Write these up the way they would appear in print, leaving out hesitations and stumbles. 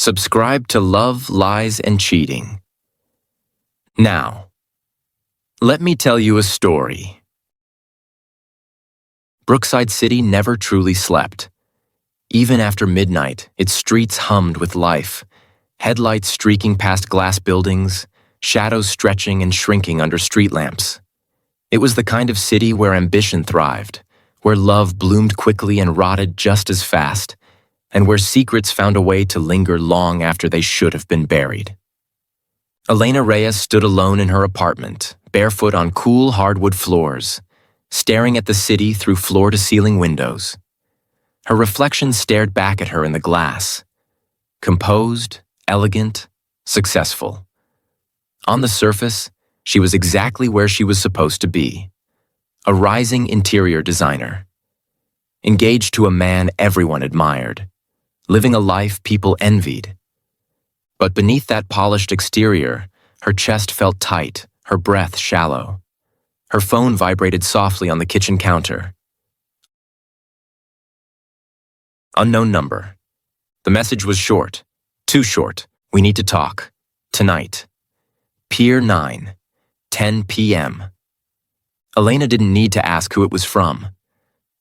Subscribe to Love, Lies, and Cheating. Now, let me tell you a story. Brookside City never truly slept. Even after midnight, its streets hummed with life, headlights streaking past glass buildings, shadows stretching and shrinking under street lamps. It was the kind of city where ambition thrived, where love bloomed quickly and rotted just as fast, and where secrets found a way to linger long after they should have been buried. Elena Reyes stood alone in her apartment, barefoot on cool hardwood floors, staring at the city through floor-to-ceiling windows. Her reflection stared back at her in the glass. Composed, elegant, successful. On the surface, she was exactly where she was supposed to be. A rising interior designer. Engaged to a man everyone admired. Living a life people envied. But beneath that polished exterior, her chest felt tight, her breath shallow. Her phone vibrated softly on the kitchen counter. Unknown number. The message was short. Too short. We need to talk. Tonight. Pier 9. 10 p.m. Elena didn't need to ask who it was from.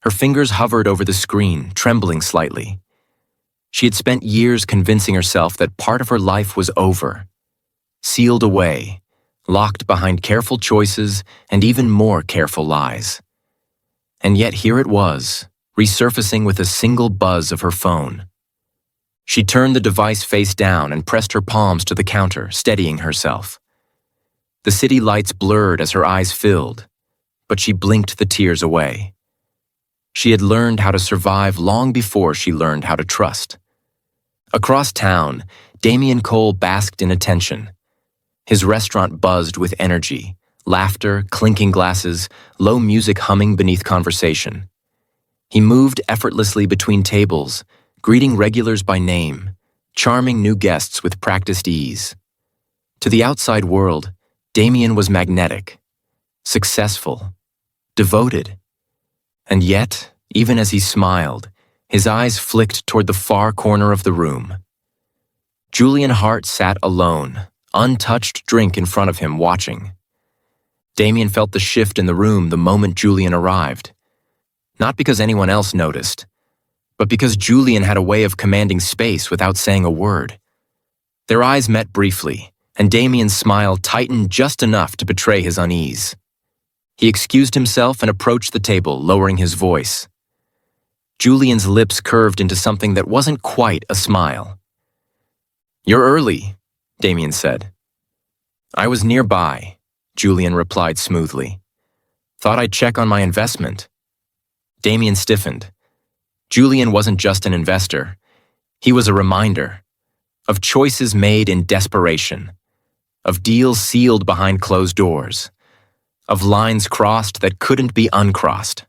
Her fingers hovered over the screen, trembling slightly. She had spent years convincing herself that part of her life was over. Sealed away, locked behind careful choices and even more careful lies. And yet here it was, resurfacing with a single buzz of her phone. She turned the device face down and pressed her palms to the counter, steadying herself. The city lights blurred as her eyes filled, but she blinked the tears away. She had learned how to survive long before she learned how to trust. Across town, Damien Cole basked in attention. His restaurant buzzed with energy, laughter, clinking glasses, low music humming beneath conversation. He moved effortlessly between tables, greeting regulars by name, charming new guests with practiced ease. To the outside world, Damien was magnetic, successful, devoted. And yet, even as he smiled, his eyes flicked toward the far corner of the room. Julian Hart sat alone, untouched drink in front of him, watching. Damien felt the shift in the room the moment Julian arrived. Not because anyone else noticed, but because Julian had a way of commanding space without saying a word. Their eyes met briefly, and Damien's smile tightened just enough to betray his unease. He excused himself and approached the table, lowering his voice. Julian's lips curved into something that wasn't quite a smile. "You're early," Damien said. "I was nearby," Julian replied smoothly. "Thought I'd check on my investment." Damien stiffened. Julian wasn't just an investor. He was a reminder of choices made in desperation, of deals sealed behind closed doors, of lines crossed that couldn't be uncrossed.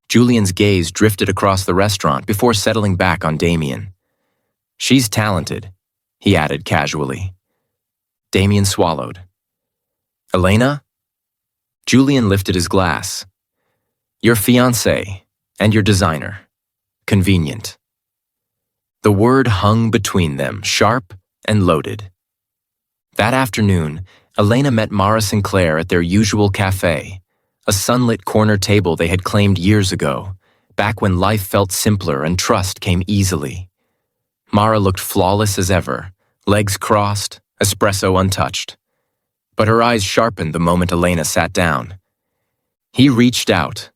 Julian's gaze drifted across the restaurant before settling back on Damien. "She's talented," he added casually. Damien swallowed. "Elena?" Julian lifted his glass. "Your fiancé and your designer. Convenient." The word hung between them, sharp and loaded. That afternoon, Elena met Mara Sinclair at their usual cafe, a sunlit corner table they had claimed years ago, back when life felt simpler and trust came easily. Mara looked flawless as ever, legs crossed, espresso untouched. But her eyes sharpened the moment Elena sat down. "He reached out,"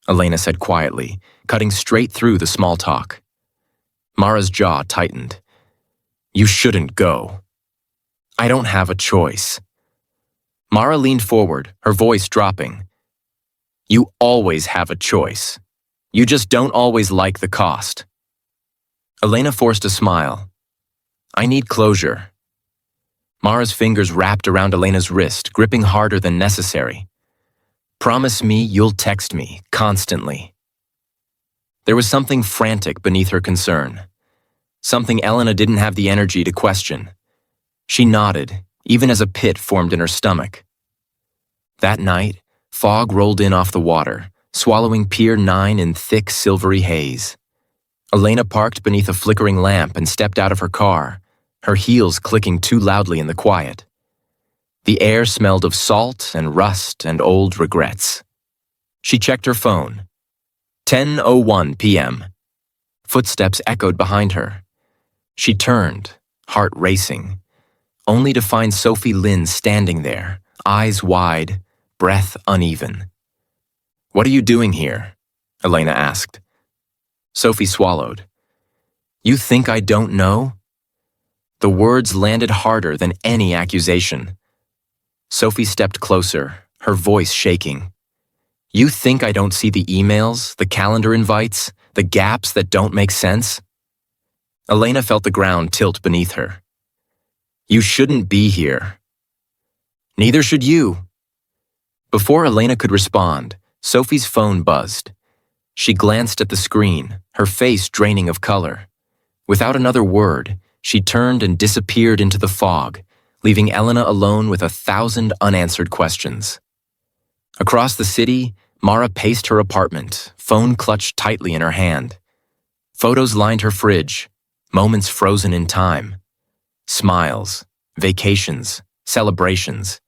Elena said quietly, cutting straight through the small talk. Mara's jaw tightened. "You shouldn't go." "I don't have a choice." Mara leaned forward, her voice dropping. "You always have a choice. You just don't always like the cost." Elena forced a smile. "I need closure." Mara's fingers wrapped around Elena's wrist, gripping harder than necessary. "Promise me you'll text me, constantly." There was something frantic beneath her concern. Something Elena didn't have the energy to question. She nodded, even as a pit formed in her stomach. That night, fog rolled in off the water, swallowing Pier 9 in thick, silvery haze. Elena parked beneath a flickering lamp and stepped out of her car, her heels clicking too loudly in the quiet. The air smelled of salt and rust and old regrets. She checked her phone. 10:01 p.m. Footsteps echoed behind her. She turned, heart racing, only to find Sophie Lynn standing there, eyes wide, breath uneven. "What are you doing here?" Elena asked. Sophie swallowed. "You think I don't know?" The words landed harder than any accusation. Sophie stepped closer, her voice shaking. "You think I don't see the emails, the calendar invites, the gaps that don't make sense?" Elena felt the ground tilt beneath her. "You shouldn't be here." "Neither should you." Before Elena could respond, Sophie's phone buzzed. She glanced at the screen, her face draining of color. Without another word, she turned and disappeared into the fog, leaving Elena alone with 1,000 unanswered questions. Across the city, Mara paced her apartment, phone clutched tightly in her hand. Photos lined her fridge, moments frozen in time. Smiles, vacations, celebrations.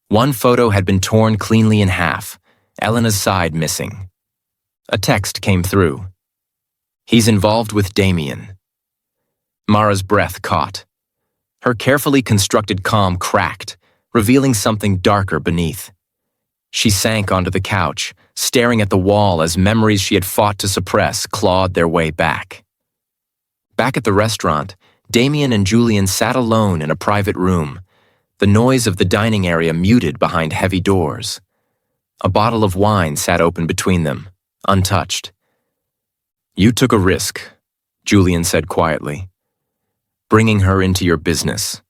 One photo had been torn cleanly in half, Elena's side missing. A text came through. "He's involved with Damien." Mara's breath caught. Her carefully constructed comm cracked, revealing something darker beneath. She sank onto the couch, staring at the wall as memories she had fought to suppress clawed their way back. Back at the restaurant, Damien and Julian sat alone in a private room, the noise of the dining area muted behind heavy doors. A bottle of wine sat open between them, untouched. "You took a risk," Julian said quietly, "bringing her into your business."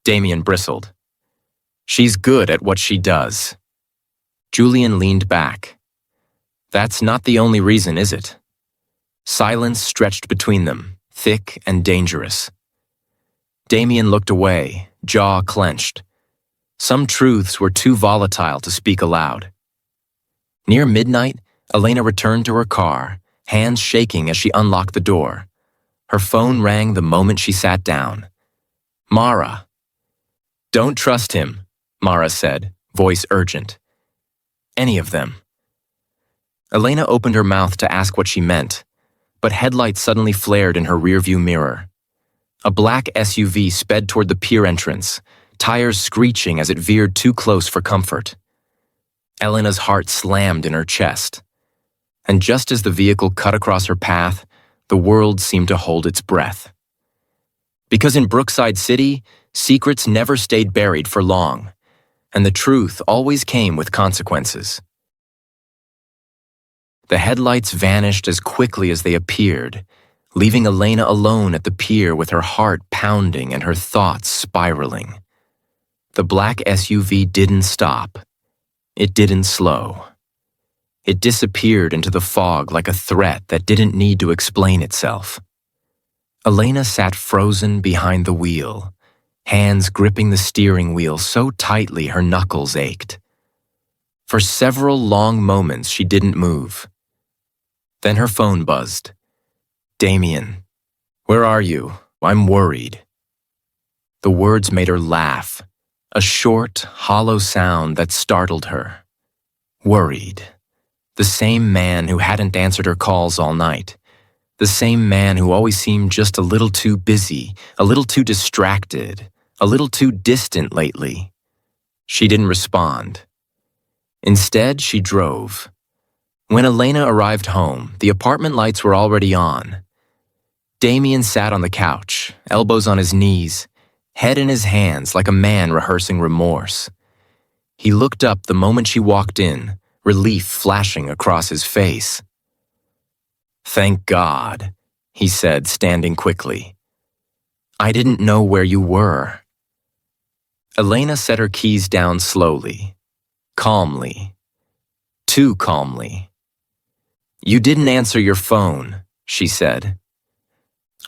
Damien bristled. "She's good at what she does." Julian leaned back. "That's not the only reason, is it?" Silence stretched between them, thick and dangerous. Damien looked away, jaw clenched. Some truths were too volatile to speak aloud. Near midnight, Elena returned to her car, hands shaking as she unlocked the door. Her phone rang the moment she sat down. "Mara." "Don't trust him," Mara said, voice urgent. "Any of them." Elena opened her mouth to ask what she meant, but headlights suddenly flared in her rearview mirror. A black SUV sped toward the pier entrance, tires screeching as it veered too close for comfort. Elena's heart slammed in her chest. And just as the vehicle cut across her path, the world seemed to hold its breath. Because in Brookside City, secrets never stayed buried for long, and the truth always came with consequences. The headlights vanished as quickly as they appeared, leaving Elena alone at the pier with her heart pounding and her thoughts spiraling. The black SUV didn't stop. It didn't slow. It disappeared into the fog like a threat that didn't need to explain itself. Elena sat frozen behind the wheel, hands gripping the steering wheel so tightly her knuckles ached. For several long moments she didn't move. Then her phone buzzed. "Damien, where are you? I'm worried." The words made her laugh, a short, hollow sound that startled her. Worried. The same man who hadn't answered her calls all night. The same man who always seemed just a little too busy, a little too distracted, a little too distant lately. She didn't respond. Instead, she drove. When Elena arrived home, the apartment lights were already on. Damien sat on the couch, elbows on his knees, head in his hands like a man rehearsing remorse. He looked up the moment she walked in, relief flashing across his face. "Thank God," he said, standing quickly. "I didn't know where you were." Elena set her keys down slowly, calmly, too calmly. "You didn't answer your phone," she said.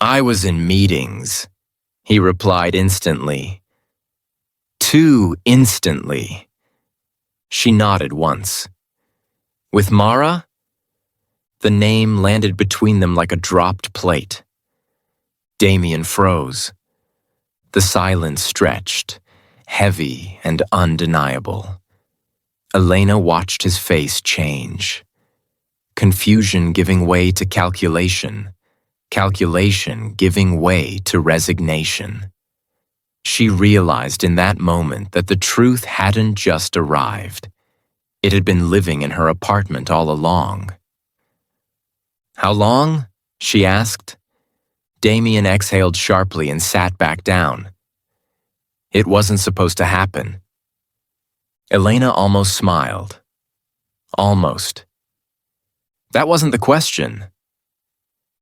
"I was in meetings," he replied instantly. Too instantly. She nodded once. "With Mara?" The name landed between them like a dropped plate. Damien froze. The silence stretched, heavy and undeniable. Elena watched his face change. Confusion giving way to calculation, calculation giving way to resignation. She realized in that moment that the truth hadn't just arrived. It had been living in her apartment all along. "How long?" she asked. Damien exhaled sharply and sat back down. It wasn't supposed to happen. Elena almost smiled. Almost. That wasn't the question.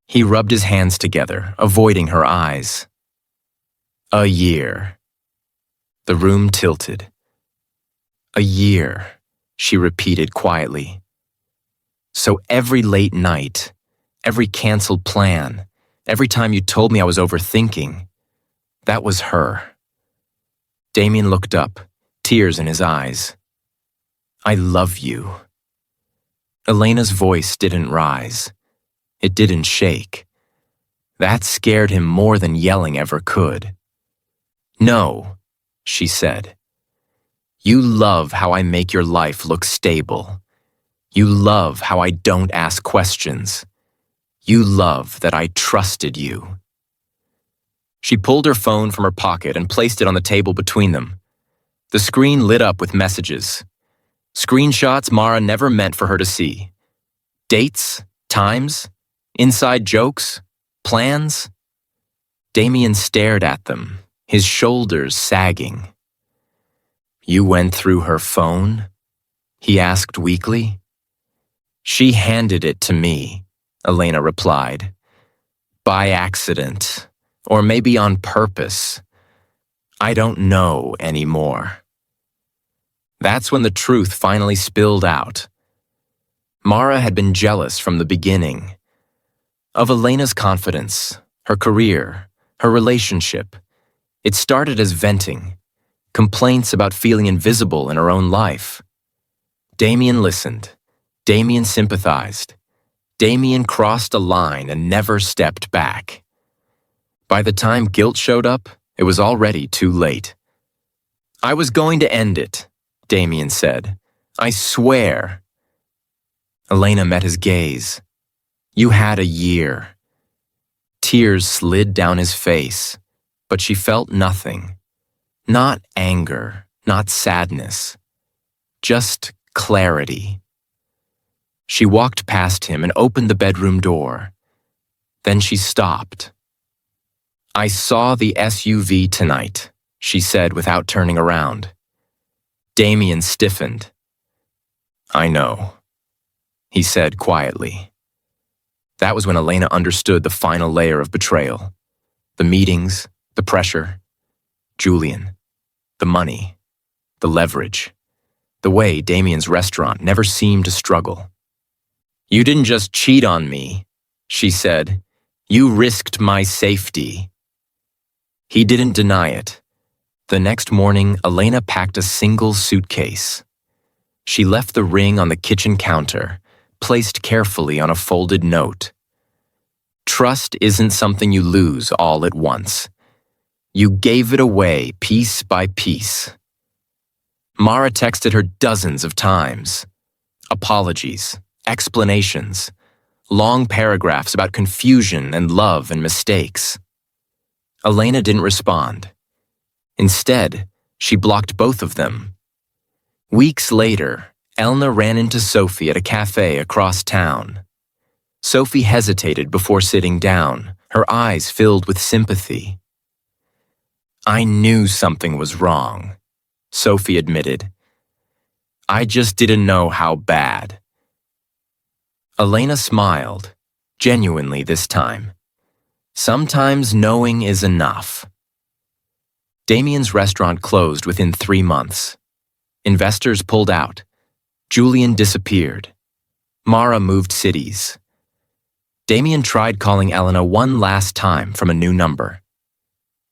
He rubbed his hands together, avoiding her eyes. "A year." The room tilted. "A year," she repeated quietly. "So every late night, every canceled plan, every time you told me I was overthinking, that was her." Damien looked up, tears in his eyes. "I love you." Elena's voice didn't rise. It didn't shake. That scared him more than yelling ever could. "No," she said. "You love how I make your life look stable. You love how I don't ask questions. You love that I trusted you." She pulled her phone from her pocket and placed it on the table between them. The screen lit up with messages. Screenshots Mara never meant for her to see. Dates, times, inside jokes, plans. Damien stared at them, his shoulders sagging. "You went through her phone?" he asked weakly. "She handed it to me," Elena replied. "By accident, or maybe on purpose. I don't know anymore." That's when the truth finally spilled out. Mara had been jealous from the beginning. Of Elena's confidence, her career, her relationship. It started as venting, complaints about feeling invisible in her own life. Damien listened. Damien sympathized. Damien crossed a line and never stepped back. By the time guilt showed up, it was already too late. "I was going to end it," Damien said. "I swear." Elena met his gaze. "You had a year." Tears slid down his face, but she felt nothing. Not anger, not sadness. Just clarity. She walked past him and opened the bedroom door. Then she stopped. "I saw the SUV tonight," she said without turning around. Damien stiffened. "I know," he said quietly. That was when Elena understood the final layer of betrayal. The meetings, the pressure, Julian, the money, the leverage, the way Damien's restaurant never seemed to struggle. "You didn't just cheat on me," she said. "You risked my safety." He didn't deny it. The next morning, Elena packed a single suitcase. She left the ring on the kitchen counter, placed carefully on a folded note. Trust isn't something you lose all at once. You gave it away piece by piece. Mara texted her dozens of times. Apologies, explanations, long paragraphs about confusion and love and mistakes. Elena didn't respond. Instead, she blocked both of them. Weeks later, Elena ran into Sophie at a cafe across town. Sophie hesitated before sitting down, her eyes filled with sympathy. "I knew something was wrong," Sophie admitted. "I just didn't know how bad." Elena smiled, genuinely this time. Sometimes knowing is enough. Damien's restaurant closed within 3 months. Investors pulled out. Julian disappeared. Mara moved cities. Damien tried calling Elena one last time from a new number.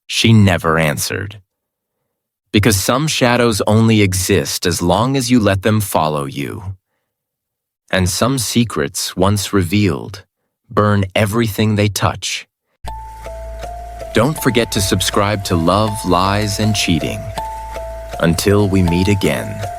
She never answered. Because some shadows only exist as long as you let them follow you. And some secrets, once revealed, burn everything they touch. Don't forget to subscribe to Love, Lies, and Cheating. Until we meet again.